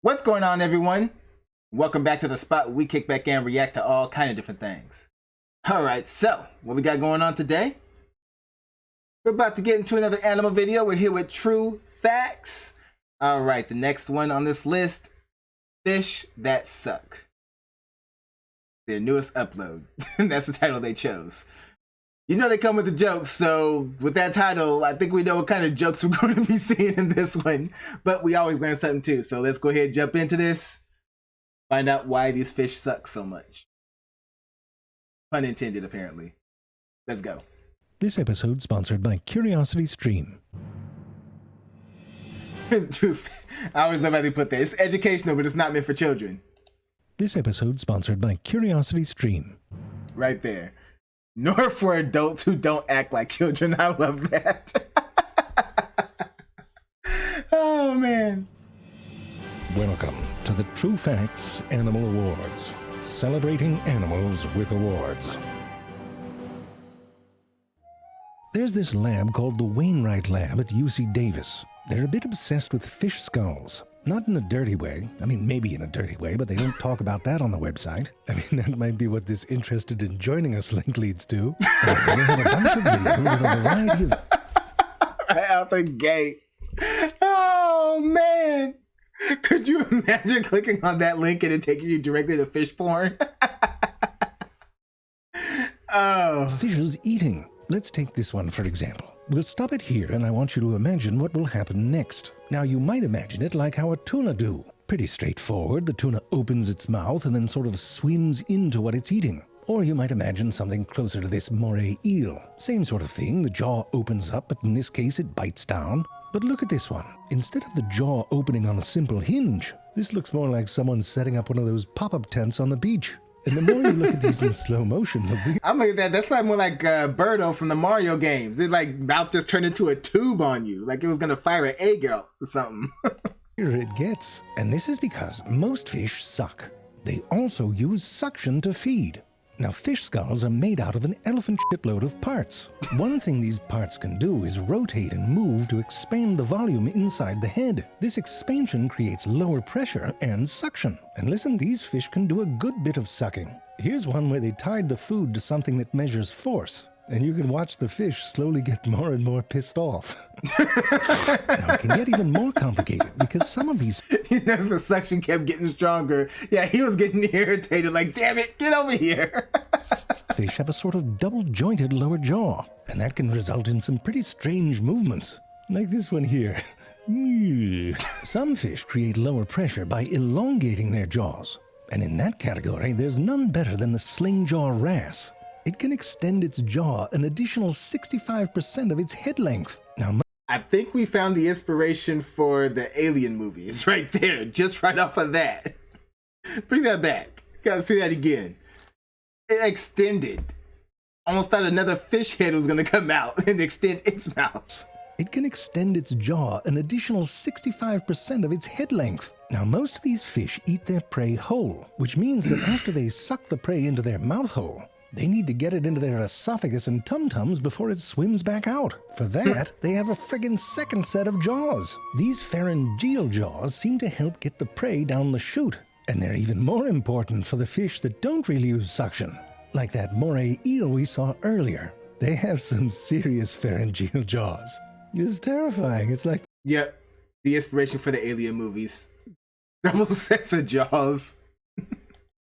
What's going on, everyone? Welcome back to the spot where we kick back and react to all kind of different things. Alright, so what we got going on today? We're about to get into another animal video. We're here with True Facts. Alright, the next one on this list, Fish That Suck. Their newest upload. That's the title they chose. You know they come with the jokes, so with that title, I think we know what kind of jokes we're going to be seeing in this one. But we always learn something too, so let's go ahead and jump into this. Find out why these fish suck so much. Pun intended, apparently. Let's go. This episode sponsored by Curiosity Stream. I always love how they put that. It's educational, but it's not meant for children. This episode sponsored by Curiosity Stream. Right there. Nor for adults who don't act like children. I love that. Oh, man. Welcome to the True Facts Animal Awards. Celebrating animals with awards. There's this lab called the Wainwright Lab at UC Davis. They're a bit obsessed with fish skulls. Not in a dirty way. I mean, maybe in a dirty way, but they don't talk about that on the website. I mean, that might be what this interested in joining us link leads to. They have a bunch of videos of a variety of... Right out the gate. Oh, man. Could you imagine clicking on that link and it taking you directly to fish porn? Oh. Fishes eating. Let's take this one for example. We'll stop it here and I want you to imagine what will happen next. Now you might imagine it like how a tuna do. Pretty straightforward. The tuna opens its mouth and then sort of swims into what it's eating. Or you might imagine something closer to this moray eel. Same sort of thing. The jaw opens up, but in this case it bites down. But look at this one. Instead of the jaw opening on a simple hinge, this looks more like someone setting up one of those pop-up tents on the beach. And the more you look at these in slow motion, the weird... I'm looking at that. That's like more like Birdo from the Mario games. It like mouth just turned into a tube on you. Like it was going to fire an egg out or something. Here it gets. And this is because most fish suck. They also use suction to feed. Now, fish skulls are made out of an elephant shitload of parts. One thing these parts can do is rotate and move to expand the volume inside the head. This expansion creates lower pressure and suction. And listen, these fish can do a good bit of sucking. Here's one where they tied the food to something that measures force. And you can watch the fish slowly get more and more pissed off. Now, it can get even more complicated because some of these... As the suction kept getting stronger, yeah, he was getting irritated, like, damn it, get over here. Fish have a sort of double-jointed lower jaw, and that can result in some pretty strange movements, like this one here. Some fish create lower pressure by elongating their jaws, and in that category, there's none better than the sling jaw wrasse. It can extend its jaw an additional 65% of its head length. Now, I think we found the inspiration for the Alien movies right there, just right off of that. Bring that back. Gotta see that again. It extended. Almost thought another fish head was gonna come out and extend its mouth. It can extend its jaw an additional 65% of its head length. Now, most of these fish eat their prey whole, which means that after they suck the prey into their mouth hole, they need to get it into their esophagus and tum-tums before it swims back out. For that, they have a friggin' second set of jaws. These pharyngeal jaws seem to help get the prey down the chute. And they're even more important for the fish that don't really use suction. Like that moray eel we saw earlier. They have some serious pharyngeal jaws. It's terrifying. It's like... Yep, the inspiration for the Alien movies. Double sets of jaws.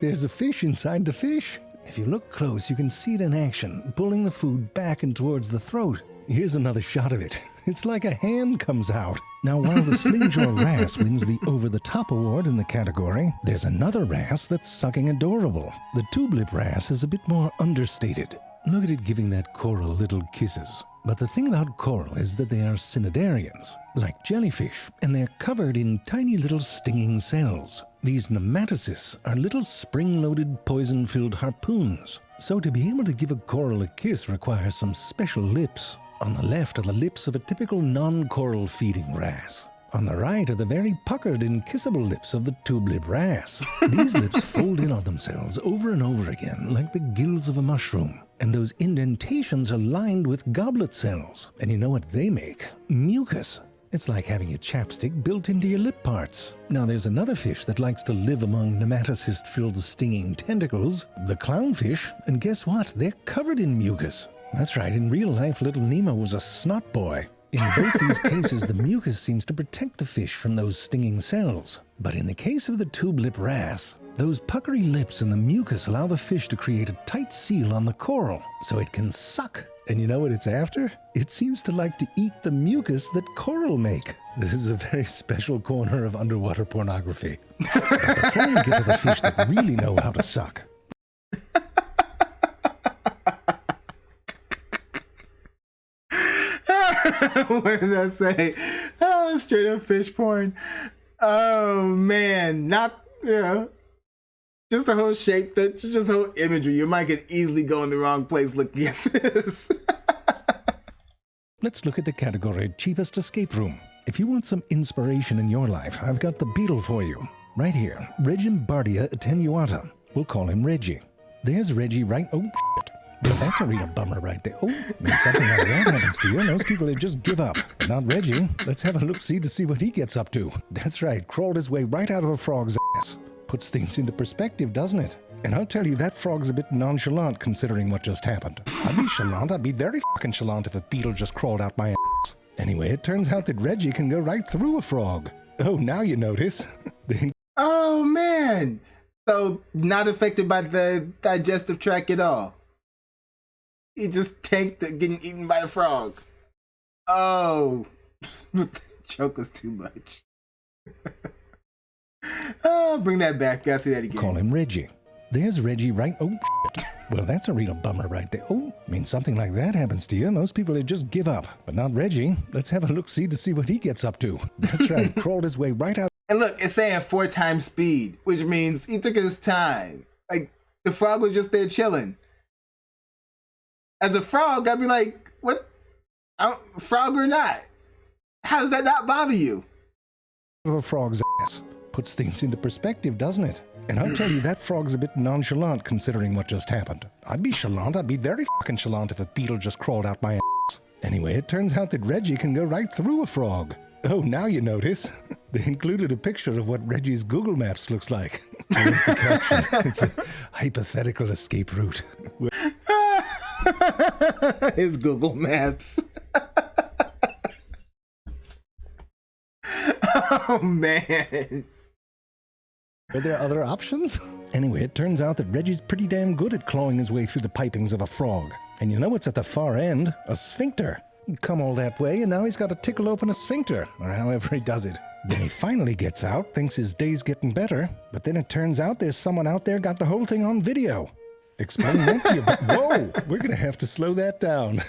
There's a fish inside the fish. If you look close, you can see it in action, pulling the food back and towards the throat. Here's another shot of it. It's like a hand comes out. Now, while the slingjaw wrasse wins the over-the-top award in the category, there's another wrasse that's sucking adorable. The tube-lip wrasse is a bit more understated. Look at it giving that coral little kisses. But the thing about coral is that they are cnidarians, like jellyfish, and they're covered in tiny little stinging cells. These nematocysts are little spring-loaded, poison-filled harpoons. So to be able to give a coral a kiss requires some special lips. On the left are the lips of a typical non-coral feeding wrasse. On the right are the very puckered and kissable lips of the tube-lip wrasse. These lips fold in on themselves over and over again like the gills of a mushroom. And those indentations are lined with goblet cells. And you know what they make? Mucus. It's like having a chapstick built into your lip parts. Now there's another fish that likes to live among nematocyst-filled stinging tentacles, the clownfish, and guess what? They're covered in mucus. That's right, in real life, little Nemo was a snot boy. In both these cases, the mucus seems to protect the fish from those stinging cells. But in the case of the tube-lip wrasse, those puckery lips and the mucus allow the fish to create a tight seal on the coral, so it can suck. And you know what it's after? It seems to like to eat the mucus that coral make. This is a very special corner of underwater pornography. But before we get to the fish that really know how to suck. What did that say? Oh, straight up fish porn. Oh man, not, just the whole shape, just the whole imagery. Your mind could easily go in the wrong place looking at this. Let's look at the category cheapest escape room. If you want some inspiration in your life, I've got the Beetle for you. Right here, Regimbardia attenuata. We'll call him Reggie. There's Reggie right... Oh, shit. Well, that's a real bummer right there. Oh, when something like that happens to you, most people would just give up. But not Reggie. Let's have a look-see to see what he gets up to. That's right, crawled his way right out of a frog's ass. Puts things into perspective, doesn't it? And I'll tell you, that frog's a bit nonchalant considering what just happened. I'd be chalant, I'd be very fucking chalant if a beetle just crawled out my ass. Anyway, it turns out that Reggie can go right through a frog. Oh, now you notice. Oh, man. So, not affected by the digestive tract at all. He just tanked getting eaten by the frog. Oh, the joke was too much. Oh, bring that back. Gotta see that again. Call him Reggie. There's Reggie right... Oh, shit. Well, that's a real bummer right there. Oh, when something like that happens to you, most people would just give up. But not Reggie. Let's have a look-see to see what he gets up to. That's right, crawled his way right out... And look, it's saying 4 times speed, which means he took his time. Like, the frog was just there chilling. As a frog, I'd be like, what? Frog or not? How does that not bother you? A frog's ass. Puts things into perspective, doesn't it? And I'll tell you, that frog's a bit nonchalant considering what just happened. I'd be chalant, I'd be very fucking chalant if a beetle just crawled out my ass. Anyway, it turns out that Reggie can go right through a frog. Oh, now you notice. They included a picture of what Reggie's Google Maps looks like. The caption, it's a hypothetical escape route. His Google Maps. Oh, man. Are there other options? Anyway, it turns out that Reggie's pretty damn good at clawing his way through the pipings of a frog. And you know what's at the far end? A sphincter. He'd come all that way, and now he's got to tickle open a sphincter, or however he does it. Then he finally gets out, thinks his day's getting better, but then it turns out there's someone out there got the whole thing on video. Explain that to you, but whoa, we're gonna have to slow that down.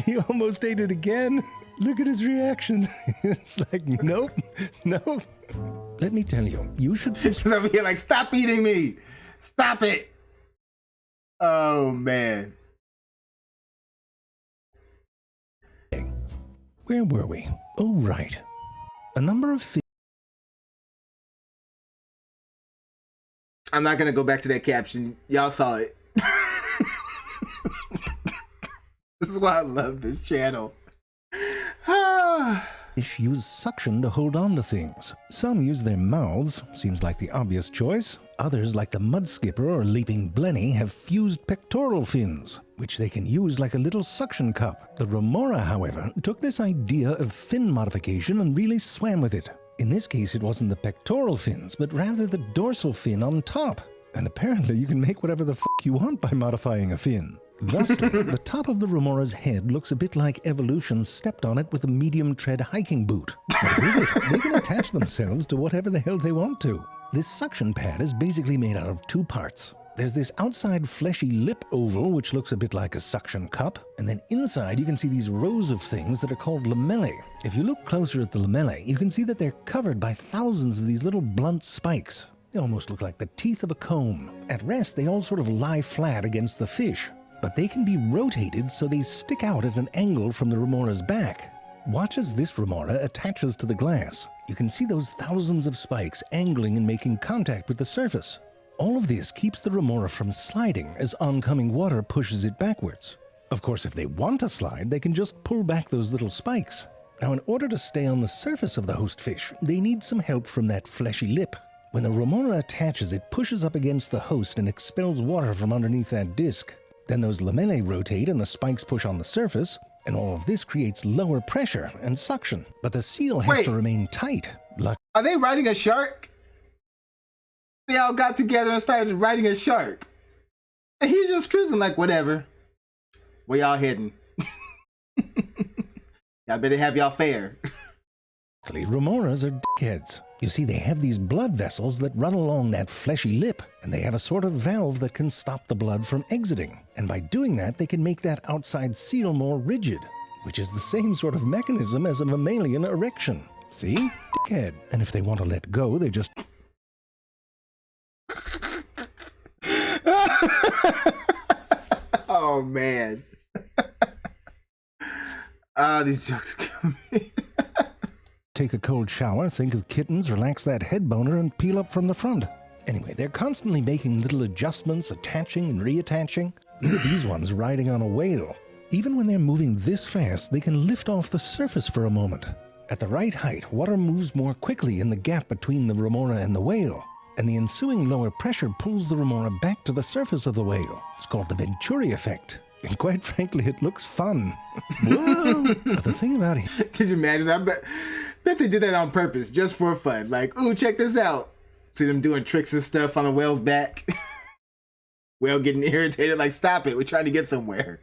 He almost ate it again. Look at his reaction. It's like, nope, nope. Let me tell you, you should... He's over here like, stop eating me. Stop it. Oh, man. Where were we? Oh, right. A number of... I'm not going to go back to that caption. Y'all saw it. This is why I love this channel. Fish use suction to hold on to things. Some use their mouths, seems like the obvious choice. Others, like the mud skipper or leaping blenny, have fused pectoral fins, which they can use like a little suction cup. The remora, however, took this idea of fin modification and really swam with it. In this case, it wasn't the pectoral fins, but rather the dorsal fin on top. And apparently you can make whatever the f*** you want by modifying a fin. Thusly, the top of the remora's head looks a bit like evolution stepped on it with a medium-tread hiking boot. But with it, they can attach themselves to whatever the hell they want to. This suction pad is basically made out of 2 parts. There's this outside fleshy lip oval, which looks a bit like a suction cup, and then inside you can see these rows of things that are called lamellae. If you look closer at the lamellae, you can see that they're covered by thousands of these little blunt spikes. They almost look like the teeth of a comb. At rest, they all sort of lie flat against the fish, but they can be rotated so they stick out at an angle from the remora's back. Watch as this remora attaches to the glass. You can see those thousands of spikes angling and making contact with the surface. All of this keeps the remora from sliding as oncoming water pushes it backwards. Of course, if they want to slide, they can just pull back those little spikes. Now, in order to stay on the surface of the host fish, they need some help from that fleshy lip. When the remora attaches, it pushes up against the host and expels water from underneath that disc. Then those lamellae rotate and the spikes push on the surface, and all of this creates lower pressure and suction. But the seal has to remain tight. Are they riding a shark? They all got together and started riding a shark. And he's just cruising like, whatever. Where y'all heading? Y'all better have y'all fare. Remoras are dickheads. You see, they have these blood vessels that run along that fleshy lip, and they have a sort of valve that can stop the blood from exiting. And by doing that, they can make that outside seal more rigid, which is the same sort of mechanism as a mammalian erection. See? Dickhead. And if they want to let go, they just... Oh, man. These jokes kill me. Take a cold shower, think of kittens, relax that head boner, and peel up from the front. Anyway, they're constantly making little adjustments, attaching and reattaching. Look at these ones riding on a whale. Even when they're moving this fast, they can lift off the surface for a moment. At the right height, water moves more quickly in the gap between the remora and the whale, and the ensuing lower pressure pulls the remora back to the surface of the whale. It's called the Venturi effect. And quite frankly, it looks fun. Whoa! But the thing about it... Can you imagine? I bet they did that on purpose, just for fun. Like, ooh, check this out. See them doing tricks and stuff on a whale's back. Whale getting irritated, like, stop it, we're trying to get somewhere.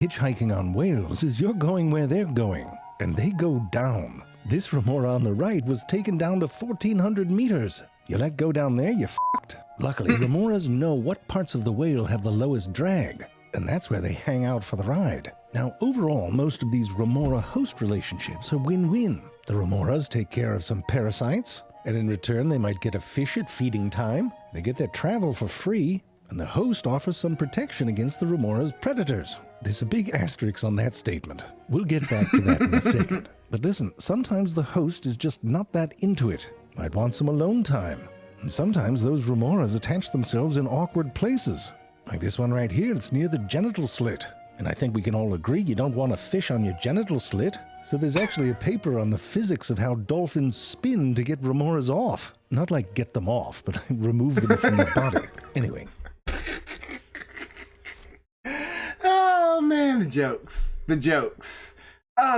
Hitchhiking on whales is you're going where they're going, and they go down. This remora on the right was taken down to 1,400 meters. You let go down there, you're f***ed. Luckily, remoras know what parts of the whale have the lowest drag, and that's where they hang out for the ride. Now, overall, most of these remora-host relationships are win-win. The remoras take care of some parasites, and in return they might get a fish at feeding time, they get their travel for free, and the host offers some protection against the remora's predators. There's a big asterisk on that statement. We'll get back to that in a second. But listen, sometimes the host is just not that into it. Might want some alone time. And sometimes those remoras attach themselves in awkward places. Like this one right here, it's near the genital slit. And I think we can all agree you don't want a fish on your genital slit. So there's actually a paper on the physics of how dolphins spin to get remoras off. Not like get them off, but remove them from the body. Anyway. Oh man, the jokes. The jokes.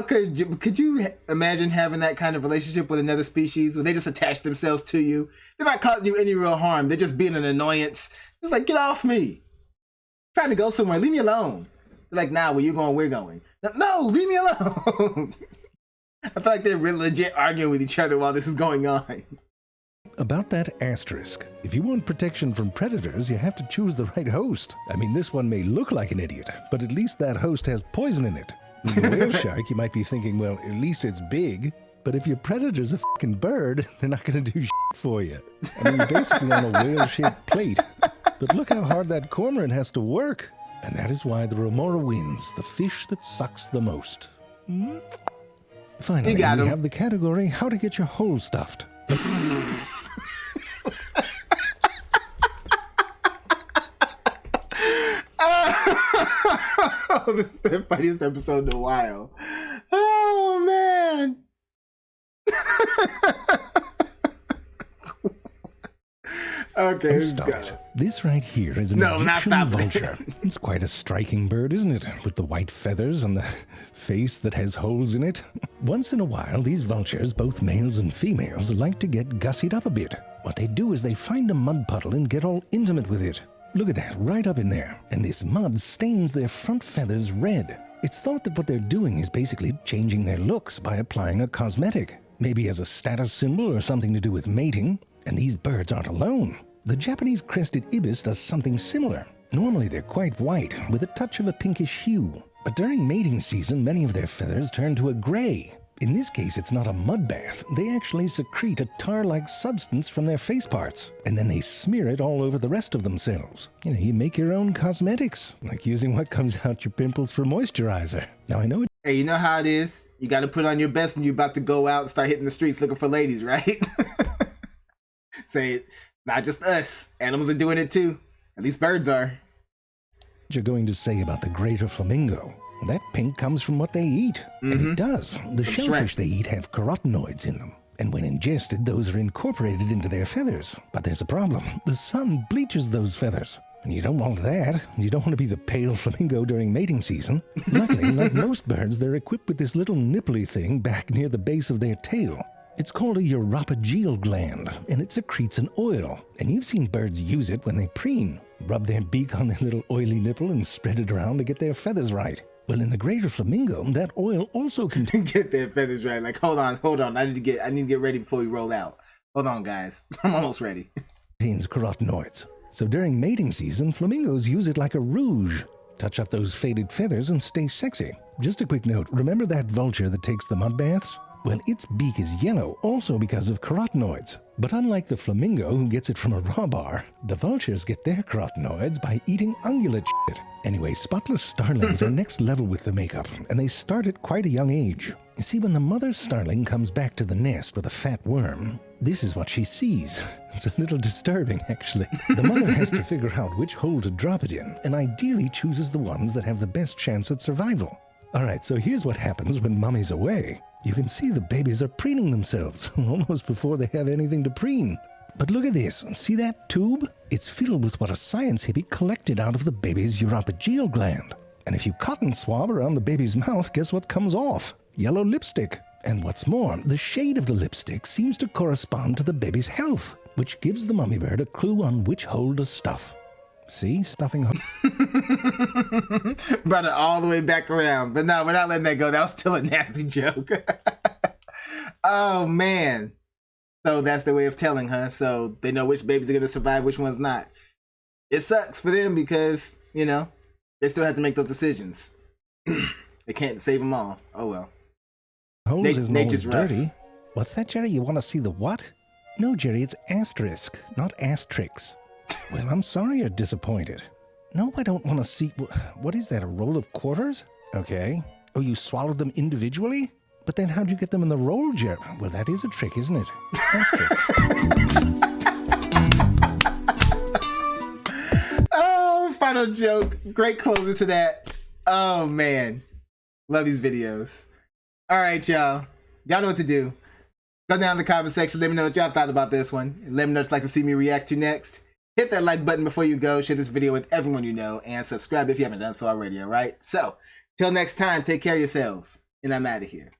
Could you imagine having that kind of relationship with another species where they just attach themselves to you? They're not causing you any real harm. They're just being an annoyance. It's like, get off me. I'm trying to go somewhere. Leave me alone. They're like, nah, where you going, we're going. No, leave me alone. I feel like they're really legit arguing with each other while this is going on. About that asterisk, if you want protection from predators, you have to choose the right host. I mean, this one may look like an idiot, but at least that host has poison in it. With the whale shark, you might be thinking, well, at least it's big. But if your predator's a fucking bird, they're not going to do shit for you. I mean, you're basically on a whale-shaped plate. But look how hard that cormorant has to work. And that is why the remora wins, the fish that sucks the most. Finally, we have the category, how to get your hole stuffed. Oh, this is the funniest episode in a while. Oh, man. Okay, stop it. This right here is an Egyptian vulture. It's quite a striking bird, isn't it? With the white feathers and the face that has holes in it. Once in a while, these vultures, both males and females, like to get gussied up a bit. What they do is they find a mud puddle and get all intimate with it. Look at that, right up in there. And this mud stains their front feathers red. It's thought that what they're doing is basically changing their looks by applying a cosmetic. Maybe as a status symbol or something to do with mating. And these birds aren't alone. The Japanese crested ibis does something similar. Normally they're quite white, with a touch of a pinkish hue. But during mating season, many of their feathers turn to a gray. In this case, it's not a mud bath. They actually secrete a tar-like substance from their face parts, and then they smear it all over the rest of themselves. You know, you make your own cosmetics, like using what comes out your pimples for moisturizer. Now, I know it... Hey, you know how it is? You got to put on your best when you're about to go out and start hitting the streets looking for ladies, right? Say it. Not just us. Animals are doing it too. At least birds are. You're going to say about the greater flamingo. That pink comes from what they eat. And it does. The From shellfish shrimp. they eat have carotenoids in them. And when ingested, those are incorporated into their feathers. But there's a problem. The sun bleaches those feathers. And you don't want that. You don't want to be the pale flamingo during mating season. Luckily, like most birds, they're equipped with this little nipply thing back near the base of their tail. It's called a uropygeal gland, and it secretes an oil. And you've seen birds use it when they preen. Rub their beak on their little oily nipple and spread it around to get their feathers right. Well, in the greater flamingo, that oil also contains... Get their feathers right. Like, hold on. I need to get ready before we roll out. Hold on, guys. I'm almost ready. carotenoids. So during mating season, flamingos use it like a rouge. Touch up those faded feathers and stay sexy. Just a quick note, remember that vulture that takes the mud baths? Well, its beak is yellow also because of carotenoids. But unlike the flamingo who gets it from a raw bar, the vultures get their carotenoids by eating ungulate shit. Anyway, spotless starlings are next level with the makeup, and they start at quite a young age. You see, when the mother starling comes back to the nest with a fat worm, this is what she sees. It's a little disturbing, actually. The mother has to figure out which hole to drop it in, and ideally chooses the ones that have the best chance at survival. Alright, so here's what happens when mommy's away. You can see the babies are preening themselves, almost before they have anything to preen. But look at this, see that tube? It's filled with what a science hippie collected out of the baby's uropygeal gland. And if you cotton swab around the baby's mouth, guess what comes off? Yellow lipstick. And what's more, the shade of the lipstick seems to correspond to the baby's health, which gives the mummy bird a clue on which hole to stuff. See, stuffing hole. Brought it all the way back around. But no, we're not letting that go. That was still a nasty joke. Oh, man. So that's their way of telling, huh? So they know which babies are going to survive, which ones not. It sucks for them because, you know, they still have to make those decisions. They can't save them all. Oh, well. Holes isn't always rough. dirty. What's that, Jerry? You want to see the what? No, Jerry, it's asterisk, not asterix. Well, I'm sorry you're disappointed. No, I don't want to see... What is that, a roll of quarters? Okay. Oh, you swallowed them individually? But then how'd you get them in the roll, Jerry? Well, that is a trick, isn't it? Asterisk. Oh, final joke. Great closer to that. Oh, man. Love these videos. All right, y'all. Y'all know what to do. Go down in the comment section. Let me know what y'all thought about this one. And let me know what you'd like to see me react to next. Hit that like button before you go. Share this video with everyone you know. And subscribe if you haven't done so already, all right? So, till next time, take care of yourselves. And I'm out of here.